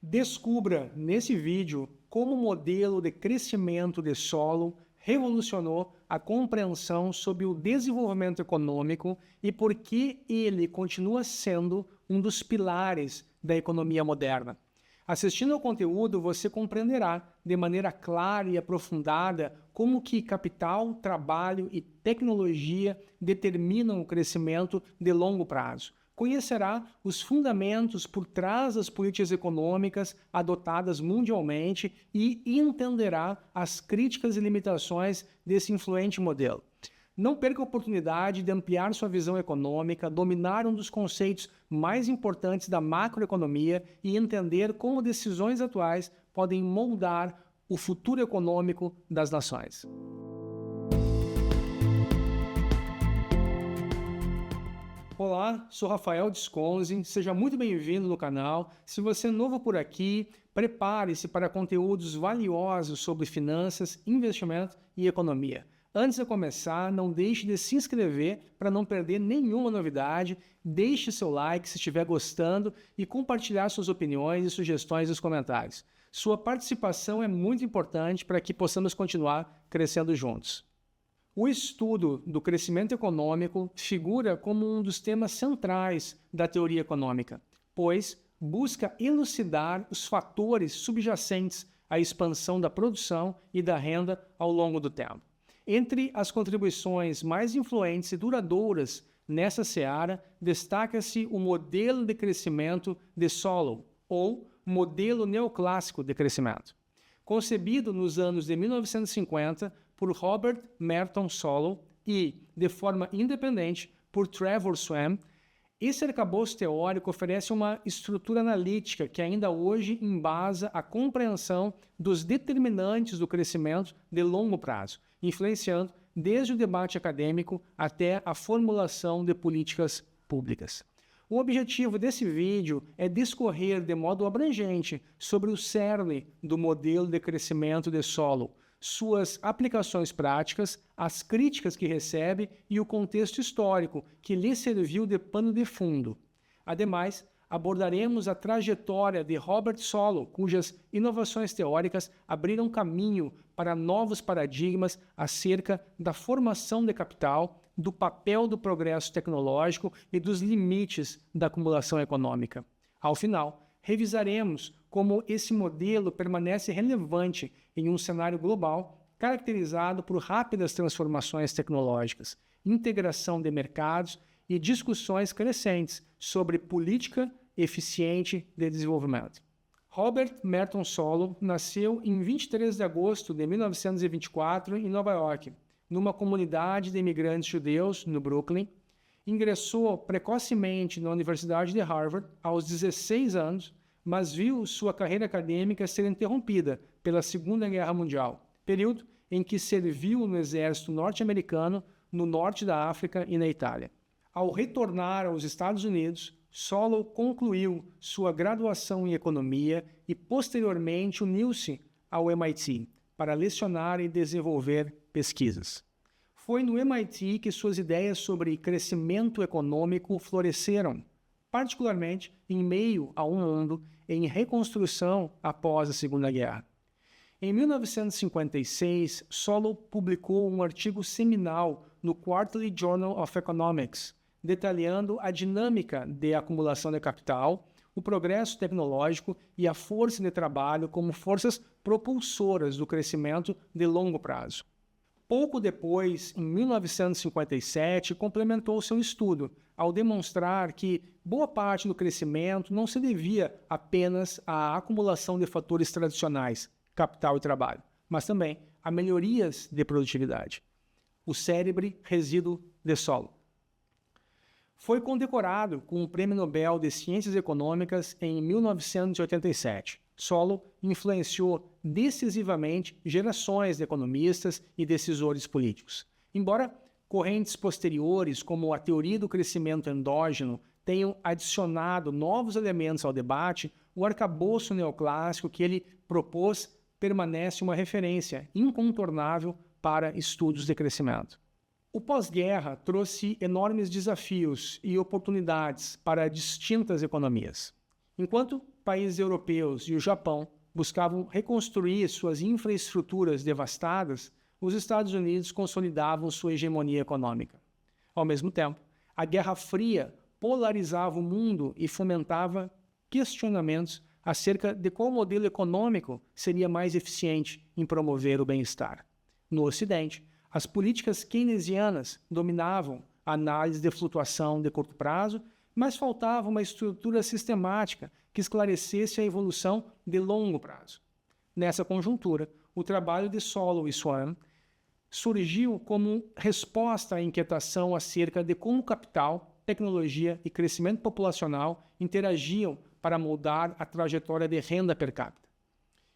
Descubra nesse vídeo como o modelo de crescimento de solo revolucionou a compreensão sobre o desenvolvimento econômico e por que ele continua sendo um dos pilares da economia moderna. Assistindo ao conteúdo, você compreenderá de maneira clara e aprofundada como que capital, trabalho e tecnologia determinam o crescimento de longo prazo. Conhecerá os fundamentos por trás das políticas econômicas adotadas mundialmente e entenderá as críticas e limitações desse influente modelo. Não perca a oportunidade de ampliar sua visão econômica, dominar um dos conceitos mais importantes da macroeconomia e entender como decisões atuais podem moldar o futuro econômico das nações. Olá, sou Rafael Desconze, seja muito bem-vindo no canal. Se você é novo por aqui, prepare-se para conteúdos valiosos sobre finanças, investimento e economia. Antes de começar, não deixe de se inscrever para não perder nenhuma novidade, deixe seu like se estiver gostando e compartilhar suas opiniões e sugestões nos comentários. Sua participação é muito importante para que possamos continuar crescendo juntos. O estudo do crescimento econômico figura como um dos temas centrais da teoria econômica, pois busca elucidar os fatores subjacentes à expansão da produção e da renda ao longo do tempo. Entre as contribuições mais influentes e duradouras nessa seara, destaca-se o modelo de crescimento de Solow, ou modelo neoclássico de crescimento. Concebido nos anos de 1950 por Robert Merton Solow e, de forma independente, por Trevor Swan, esse arcabouço teórico oferece uma estrutura analítica que ainda hoje embasa a compreensão dos determinantes do crescimento de longo prazo, influenciando desde o debate acadêmico até a formulação de políticas públicas. O objetivo desse vídeo é discorrer de modo abrangente sobre o cerne do modelo de crescimento de Solow, suas aplicações práticas, as críticas que recebe e o contexto histórico que lhe serviu de pano de fundo. Ademais, abordaremos a trajetória de Robert Solow, cujas inovações teóricas abriram caminho para novos paradigmas acerca da formação de capital, do papel do progresso tecnológico e dos limites da acumulação econômica. Ao final, revisaremos como esse modelo permanece relevante em um cenário global caracterizado por rápidas transformações tecnológicas, integração de mercados e discussões crescentes sobre política eficiente de desenvolvimento. Robert Merton Solow nasceu em 23 de agosto de 1924 em Nova York, numa comunidade de imigrantes judeus no Brooklyn. Ingressou precocemente na Universidade de Harvard aos 16 anos, mas viu sua carreira acadêmica ser interrompida pela Segunda Guerra Mundial, período em que serviu no exército norte-americano no norte da África e na Itália. Ao retornar aos Estados Unidos, Solow concluiu sua graduação em economia e posteriormente uniu-se ao MIT para lecionar e desenvolver pesquisas. Foi no MIT que suas ideias sobre crescimento econômico floresceram, particularmente em meio a um mundo em reconstrução após a Segunda Guerra. Em 1956, Solow publicou um artigo seminal no Quarterly Journal of Economics, detalhando a dinâmica de acumulação de capital, o progresso tecnológico e a força de trabalho como forças propulsoras do crescimento de longo prazo. Pouco depois, em 1957, complementou seu estudo ao demonstrar que boa parte do crescimento não se devia apenas à acumulação de fatores tradicionais, capital e trabalho, mas também a melhorias de produtividade. O célebre resíduo de Solow. Foi condecorado com o Prêmio Nobel de Ciências Econômicas em 1987. Solow influenciou decisivamente gerações de economistas e decisores políticos. Embora correntes posteriores, como a teoria do crescimento endógeno, tenham adicionado novos elementos ao debate, o arcabouço neoclássico que ele propôs permanece uma referência incontornável para estudos de crescimento. O pós-guerra trouxe enormes desafios e oportunidades para distintas economias. Enquanto países europeus e o Japão buscavam reconstruir suas infraestruturas devastadas, os Estados Unidos consolidavam sua hegemonia econômica. Ao mesmo tempo, a Guerra Fria polarizava o mundo e fomentava questionamentos acerca de qual modelo econômico seria mais eficiente em promover o bem-estar. No Ocidente, as políticas keynesianas dominavam a análise de flutuação de curto prazo, mas faltava uma estrutura sistemática que esclarecesse a evolução de longo prazo. Nessa conjuntura, o trabalho de Solow e Swan surgiu como resposta à inquietação acerca de como capital, tecnologia e crescimento populacional interagiam para moldar a trajetória de renda per capita.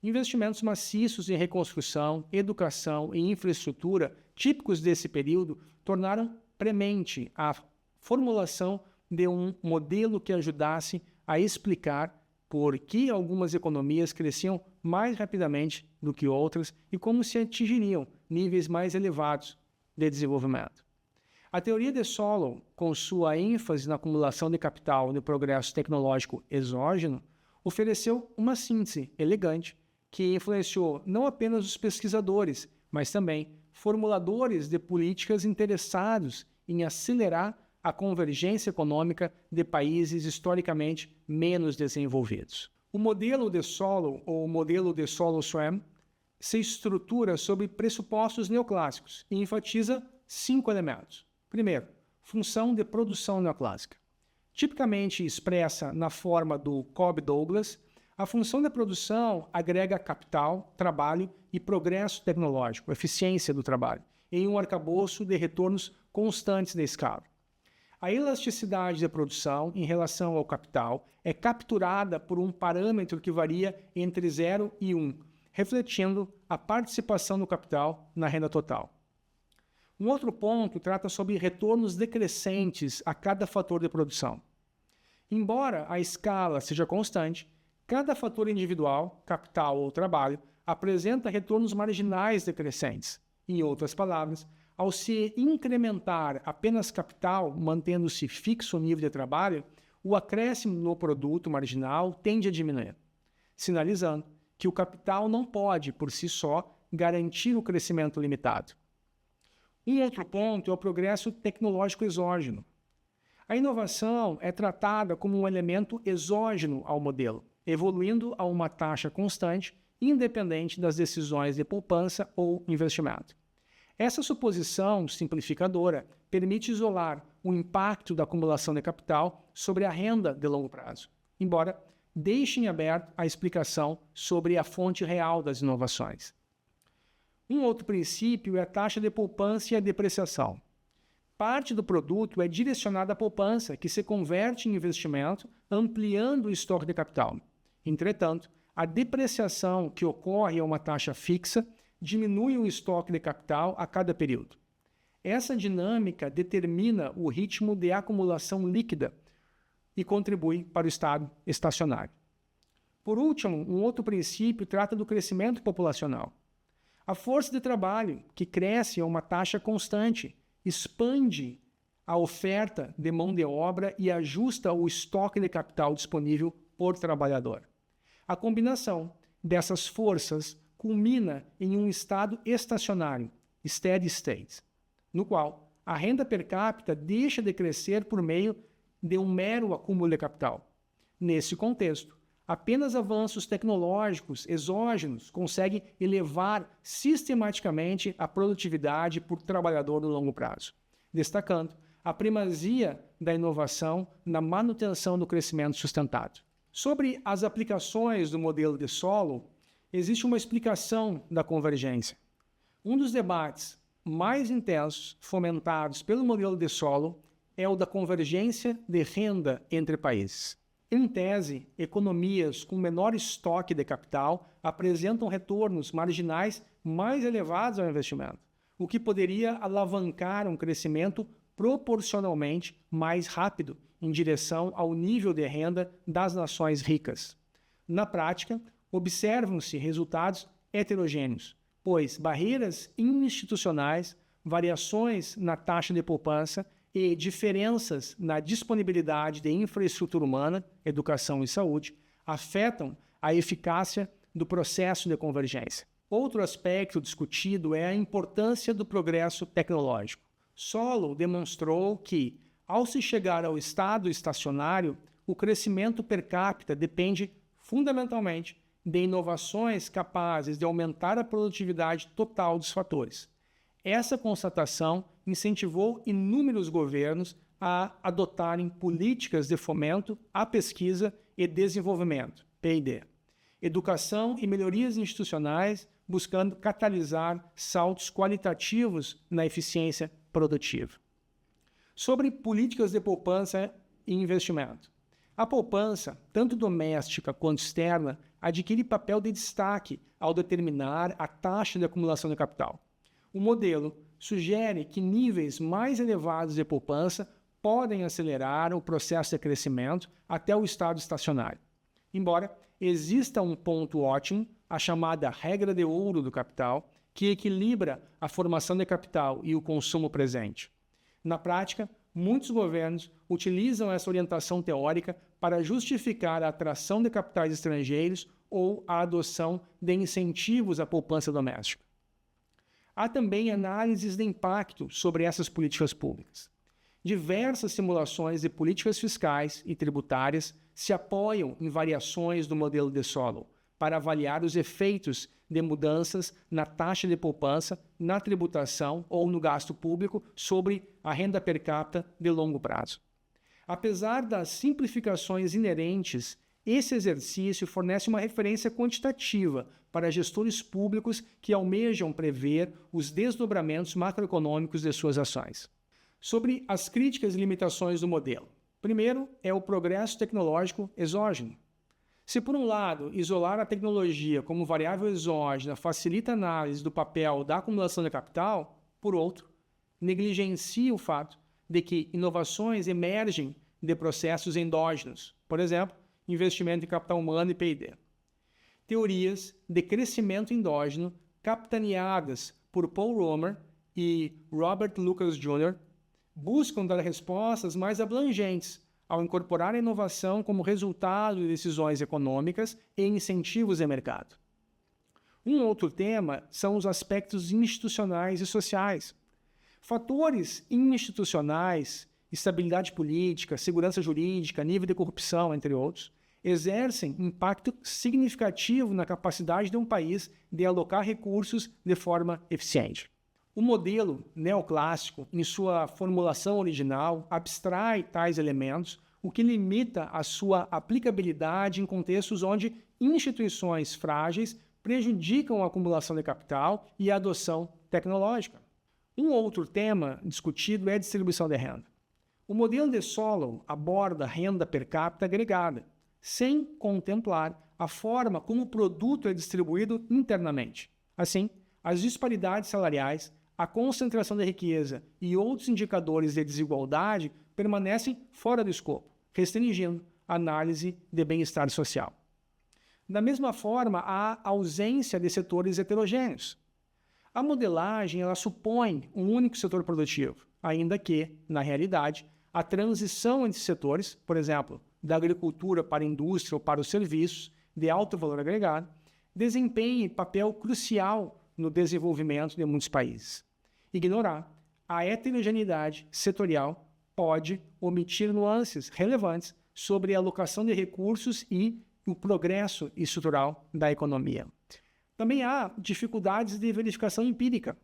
Investimentos maciços em reconstrução, educação e infraestrutura, típicos desse período, tornaram premente a formulação de um modelo que ajudasse a explicar por que algumas economias cresciam mais rapidamente do que outras e como se atingiriam níveis mais elevados de desenvolvimento. A teoria de Solow, com sua ênfase na acumulação de capital e no progresso tecnológico exógeno, ofereceu uma síntese elegante que influenciou não apenas os pesquisadores, mas também formuladores de políticas interessados em acelerar a convergência econômica de países historicamente menos desenvolvidos. O modelo de Solow, ou modelo de Solow-Schwamm, se estrutura sobre pressupostos neoclássicos e enfatiza 5 elementos. Primeiro, função de produção neoclássica. Tipicamente expressa na forma do Cobb-Douglas, a função de produção agrega capital, trabalho e progresso tecnológico, eficiência do trabalho, em um arcabouço de retornos constantes da escala. A elasticidade da produção em relação ao capital é capturada por um parâmetro que varia entre 0 e 1, refletindo a participação do capital na renda total. Um outro ponto trata sobre retornos decrescentes a cada fator de produção. Embora a escala seja constante, cada fator individual, capital ou trabalho, apresenta retornos marginais decrescentes. Em outras palavras, ao se incrementar apenas capital, mantendo-se fixo o nível de trabalho, o acréscimo no produto marginal tende a diminuir, sinalizando que o capital não pode, por si só, garantir o crescimento limitado. Um outro ponto é o progresso tecnológico exógeno. A inovação é tratada como um elemento exógeno ao modelo, evoluindo a uma taxa constante, independente das decisões de poupança ou investimento. Essa suposição simplificadora permite isolar o impacto da acumulação de capital sobre a renda de longo prazo, embora deixe em aberto a explicação sobre a fonte real das inovações. Um outro princípio é a taxa de poupança e a depreciação. Parte do produto é direcionada à poupança, que se converte em investimento, ampliando o estoque de capital. Entretanto, a depreciação que ocorre a uma taxa fixa diminui o estoque de capital a cada período. Essa dinâmica determina o ritmo de acumulação líquida e contribui para o estado estacionário. Por último, um outro princípio trata do crescimento populacional. A força de trabalho, que cresce a uma taxa constante, expande a oferta de mão de obra e ajusta o estoque de capital disponível por trabalhador. A combinação dessas forças culmina em um estado estacionário, steady state, no qual a renda per capita deixa de crescer por meio de um mero acúmulo de capital. Nesse contexto, apenas avanços tecnológicos exógenos conseguem elevar sistematicamente a produtividade por trabalhador no longo prazo, destacando a primazia da inovação na manutenção do crescimento sustentado. Sobre as aplicações do modelo de Solow, existe uma explicação da convergência. Um dos debates mais intensos fomentados pelo modelo de Solow é o da convergência de renda entre países. Em tese, economias com menor estoque de capital apresentam retornos marginais mais elevados ao investimento, o que poderia alavancar um crescimento proporcionalmente mais rápido em direção ao nível de renda das nações ricas. Na prática, observam-se resultados heterogêneos, pois barreiras institucionais, variações na taxa de poupança e diferenças na disponibilidade de infraestrutura humana, educação e saúde afetam a eficácia do processo de convergência. Outro aspecto discutido é a importância do progresso tecnológico. Solow demonstrou que, ao se chegar ao estado estacionário, o crescimento per capita depende fundamentalmente de inovações capazes de aumentar a produtividade total dos fatores. Essa constatação incentivou inúmeros governos a adotarem políticas de fomento à pesquisa e desenvolvimento, P&D, educação e melhorias institucionais, buscando catalisar saltos qualitativos na eficiência produtiva. Sobre políticas de poupança e investimento. A poupança, tanto doméstica quanto externa, adquire papel de destaque ao determinar a taxa de acumulação de capital. O modelo sugere que níveis mais elevados de poupança podem acelerar o processo de crescimento até o estado estacionário. Embora exista um ponto ótimo, a chamada regra de ouro do capital, que equilibra a formação de capital e o consumo presente. Na prática, muitos governos utilizam essa orientação teórica para justificar a atração de capitais estrangeiros ou a adoção de incentivos à poupança doméstica. Há também análises de impacto sobre essas políticas públicas. Diversas simulações de políticas fiscais e tributárias se apoiam em variações do modelo de Solow para avaliar os efeitos de mudanças na taxa de poupança, na tributação ou no gasto público sobre a renda per capita de longo prazo. Apesar das simplificações inerentes, esse exercício fornece uma referência quantitativa para gestores públicos que almejam prever os desdobramentos macroeconômicos de suas ações. Sobre as críticas e limitações do modelo. Primeiro é o progresso tecnológico exógeno. Se, por um lado, isolar a tecnologia como variável exógena facilita a análise do papel da acumulação de capital, por outro, negligencia o fato de que inovações emergem de processos endógenos, por exemplo, investimento em capital humano e P&D. Teorias de crescimento endógeno capitaneadas por Paul Romer e Robert Lucas Jr. buscam dar respostas mais abrangentes ao incorporar a inovação como resultado de decisões econômicas e incentivos de mercado. Um outro tema são os aspectos institucionais e sociais. Fatores institucionais, estabilidade política, segurança jurídica, nível de corrupção, entre outros, exercem impacto significativo na capacidade de um país de alocar recursos de forma eficiente. O modelo neoclássico, em sua formulação original, abstrai tais elementos, o que limita a sua aplicabilidade em contextos onde instituições frágeis prejudicam a acumulação de capital e a adoção tecnológica. Um outro tema discutido é a distribuição de renda. O modelo de Solow aborda a renda per capita agregada, sem contemplar a forma como o produto é distribuído internamente. Assim, as disparidades salariais, a concentração de riqueza e outros indicadores de desigualdade permanecem fora do escopo, restringindo a análise de bem-estar social. Da mesma forma, há ausência de setores heterogêneos. A modelagem ela supõe um único setor produtivo, ainda que, na realidade, a transição entre setores, por exemplo, da agricultura para a indústria ou para os serviços de alto valor agregado, desempenhe papel crucial no desenvolvimento de muitos países. Ignorar a heterogeneidade setorial pode omitir nuances relevantes sobre a alocação de recursos e o progresso estrutural da economia. Também há dificuldades de verificação empírica.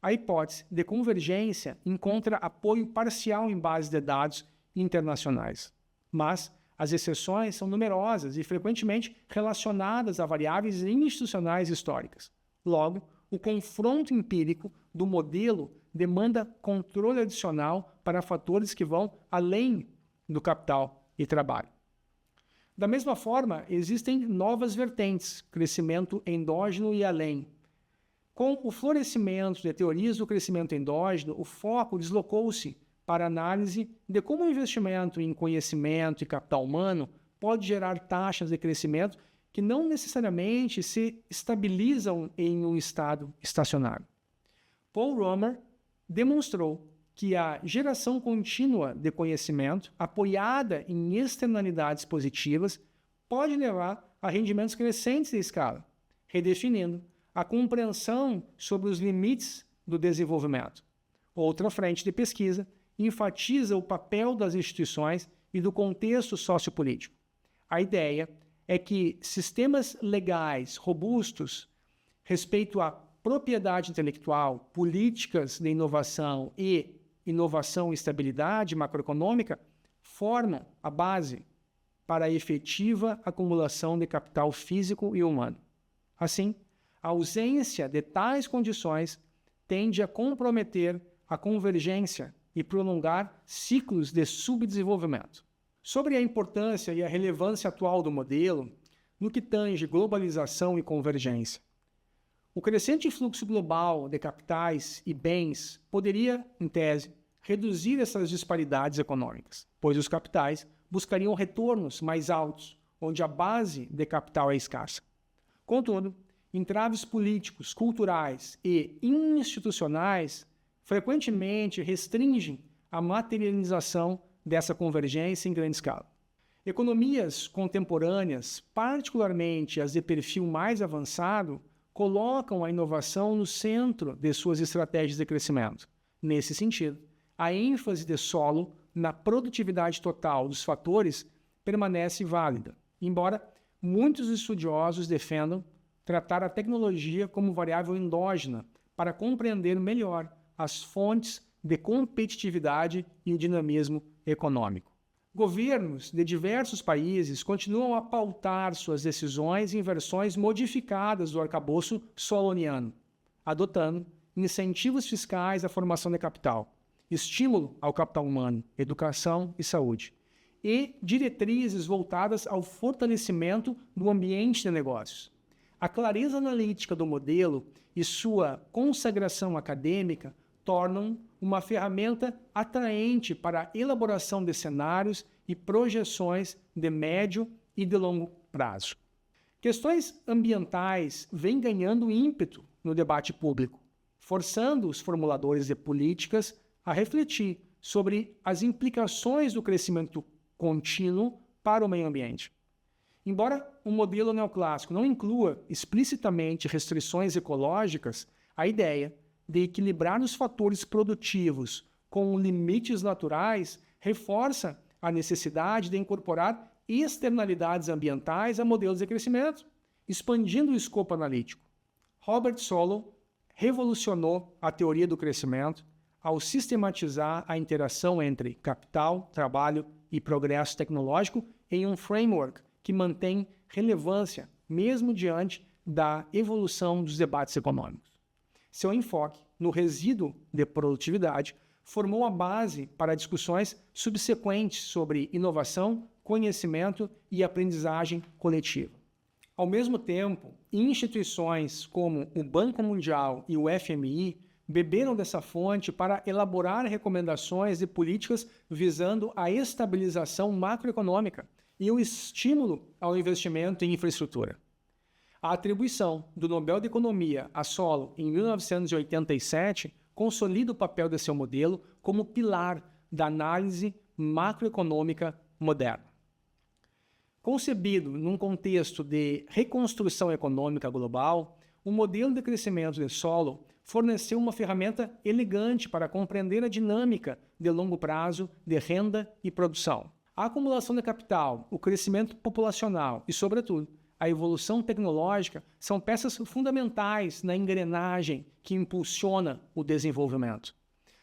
A hipótese de convergência encontra apoio parcial em bases de dados internacionais, mas as exceções são numerosas e frequentemente relacionadas a variáveis institucionais históricas. Logo, o confronto empírico do modelo demanda controle adicional para fatores que vão além do capital e trabalho. Da mesma forma, existem novas vertentes, crescimento endógeno e além. Com o florescimento de teorias do crescimento endógeno, o foco deslocou-se para a análise de como o investimento em conhecimento e capital humano pode gerar taxas de crescimento que não necessariamente se estabilizam em um estado estacionário. Paul Romer demonstrou que a geração contínua de conhecimento, apoiada em externalidades positivas, pode levar a rendimentos crescentes de escala, redefinindo a compreensão sobre os limites do desenvolvimento. Outra frente de pesquisa enfatiza o papel das instituições e do contexto sociopolítico. A ideia é que sistemas legais robustos respeito à propriedade intelectual, políticas de inovação e estabilidade macroeconômica formam a base para a efetiva acumulação de capital físico e humano. Assim, a ausência de tais condições tende a comprometer a convergência e prolongar ciclos de subdesenvolvimento. Sobre a importância e a relevância atual do modelo, no que tange globalização e convergência, o crescente fluxo global de capitais e bens poderia, em tese, reduzir essas disparidades econômicas, pois os capitais buscariam retornos mais altos, onde a base de capital é escassa. Contudo, entraves políticos, culturais e institucionais frequentemente restringem a materialização dessa convergência em grande escala. Economias contemporâneas, particularmente as de perfil mais avançado, colocam a inovação no centro de suas estratégias de crescimento. Nesse sentido, a ênfase de Solow na produtividade total dos fatores permanece válida, embora muitos estudiosos defendam tratar a tecnologia como variável endógena para compreender melhor as fontes de competitividade e o dinamismo econômico. Governos de diversos países continuam a pautar suas decisões em versões modificadas do arcabouço soloniano, adotando incentivos fiscais à formação de capital, estímulo ao capital humano, educação e saúde, e diretrizes voltadas ao fortalecimento do ambiente de negócios. A clareza analítica do modelo e sua consagração acadêmica tornam uma ferramenta atraente para a elaboração de cenários e projeções de médio e de longo prazo. Questões ambientais vêm ganhando ímpeto no debate público, forçando os formuladores de políticas a refletir sobre as implicações do crescimento contínuo para o meio ambiente. Embora o modelo neoclássico não inclua explicitamente restrições ecológicas, a ideia de equilibrar os fatores produtivos com limites naturais reforça a necessidade de incorporar externalidades ambientais a modelos de crescimento, expandindo o escopo analítico. Robert Solow revolucionou a teoria do crescimento ao sistematizar a interação entre capital, trabalho e progresso tecnológico em um framework que mantém relevância mesmo diante da evolução dos debates econômicos. Seu enfoque no resíduo de produtividade formou a base para discussões subsequentes sobre inovação, conhecimento e aprendizagem coletiva. Ao mesmo tempo, instituições como o Banco Mundial e o FMI beberam dessa fonte para elaborar recomendações de políticas visando a estabilização macroeconômica e o estímulo ao investimento em infraestrutura. A atribuição do Nobel de Economia a Solow em 1987 consolida o papel de seu modelo como pilar da análise macroeconômica moderna. Concebido num contexto de reconstrução econômica global, o modelo de crescimento de Solow forneceu uma ferramenta elegante para compreender a dinâmica de longo prazo de renda e produção. A acumulação de capital, o crescimento populacional e, sobretudo, a evolução tecnológica são peças fundamentais na engrenagem que impulsiona o desenvolvimento.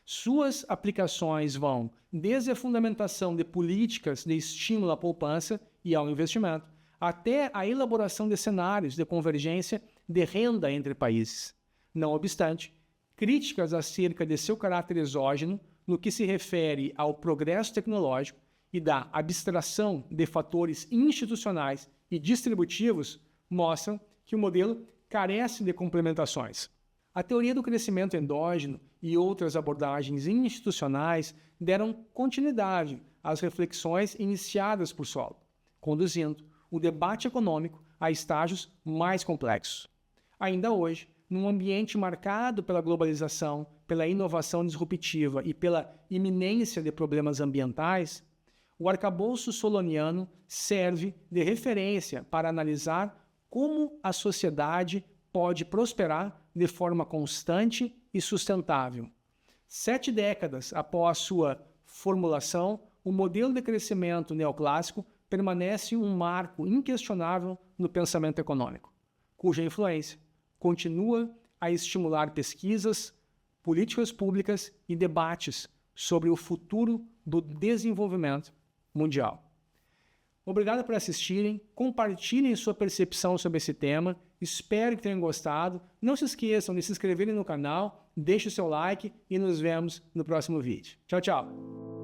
Suas aplicações vão desde a fundamentação de políticas de estímulo à poupança e ao investimento, até a elaboração de cenários de convergência de renda entre países. Não obstante, críticas acerca de seu caráter exógeno no que se refere ao progresso tecnológico e da abstração de fatores institucionais e distributivos mostram que o modelo carece de complementações. A teoria do crescimento endógeno e outras abordagens institucionais deram continuidade às reflexões iniciadas por Solow, conduzindo o debate econômico a estágios mais complexos. Ainda hoje, num ambiente marcado pela globalização pela inovação disruptiva e pela iminência de problemas ambientais, o arcabouço soloniano serve de referência para analisar como a sociedade pode prosperar de forma constante e sustentável. 7 décadas após sua formulação, o modelo de crescimento neoclássico permanece um marco inquestionável no pensamento econômico, cuja influência continua a estimular pesquisas, políticas públicas e debates sobre o futuro do desenvolvimento mundial. Obrigado por assistirem, compartilhem sua percepção sobre esse tema, espero que tenham gostado. Não se esqueçam de se inscreverem no canal, deixe o seu like e nos vemos no próximo vídeo. Tchau, tchau!